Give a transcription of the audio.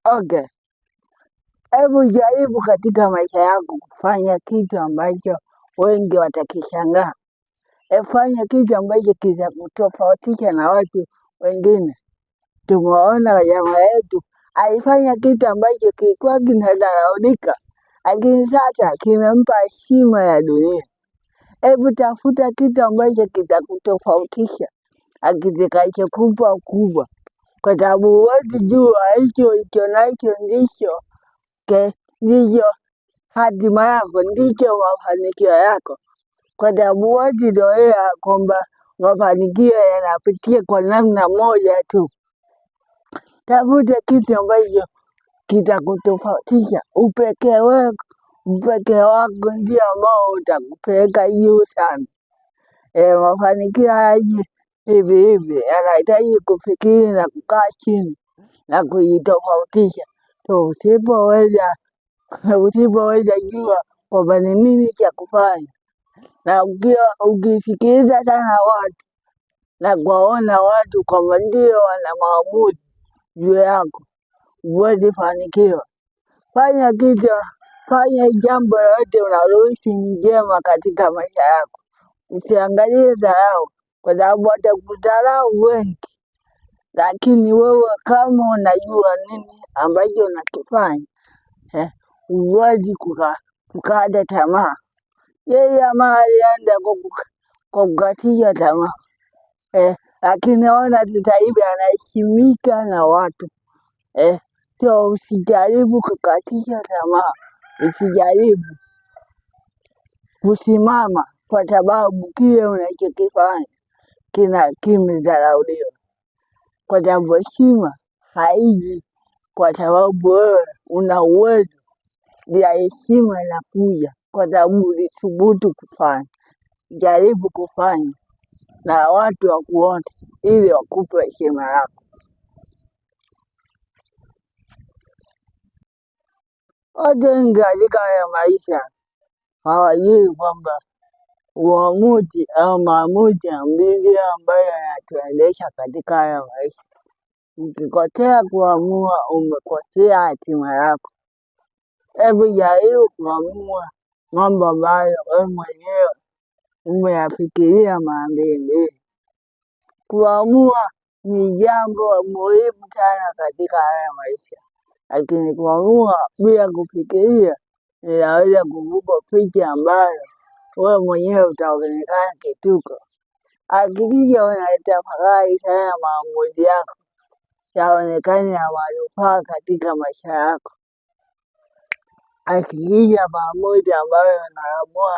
Okay, hebu jaribu katika maisha yako kufanya kitu ambacho wengi watakishangaa. Fanya kitu ambacho kitakutofautisha na watu wengine. Tumeona jamaa yetu alifanya kitu ambacho kilikuwa kinadharaulika, lakini sasa kimempa heshima ya dunia. Hebu tafuta kitu ambacho kitakutofautisha na kitakachokupa ukubwa, kwa sababu huwezi jua hicho ulichonacho ndicho hatima yako, ndicho mafanikio yako, kwa sababu huwezi zoea kwamba mafanikio yanapitia kwa namna moja tu. Tafuta kitu ambacho kitakutofautisha. Upekee wako ndio ambao utakupeleka juu sana. Mafanikio hayaji hivi hivi, yanahitaji kufikiri na kukaa chini na kujitofautisha. Usipoweza jua kwamba ni nini cha kufanya, na ukisikiliza sana watu na kuwaona watu kwamba ndio wana maamuzi juu yako, huwezi fanikiwa. Fanya jambo lolote unalohisi ni njema katika maisha yako. Usiangalie dharau, kwa sababu watakudharau wengi, lakini wewe kama unajua nini ambacho unakifanya, huwezi kukata tamaa. Yeye ama alianza kwa kukatisha tamaa, lakini naona sasa hivi anaheshimika na watu. So usijaribu kukatisha tamaa, usijaribu kusimama, kwa sababu kile unachokifanya kimedharauliwa. Kwa sababu heshima haiji kwa sababu wewe una uwezo, ya heshima inakuja kwa sababu ulithubutu kufanya. Jaribu kufanya na watu wakuone, ili wakupe heshima yako. Watu wengi katika haya maisha hawajui kwamba uamuzi au maamuzi ndiyo ambayo yanatuendesha katika haya maisha. Ukikosea kuamua, umekosea hatima yako. Hebu jaribu kuamua mambo ambayo wewe mwenyewe umeyafikiria mara mbili. Kuamua ni jambo muhimu sana katika haya maisha, lakini kuamua bila kufikiria inaweza kukupa picha ambayo wewe mwenyewe utaonekana kituko. Hakikisha unayatafakari sana maamuzi yako yaonekane ya manufaa katika maisha yako. Hakikisha maamuzi ambayo unaamua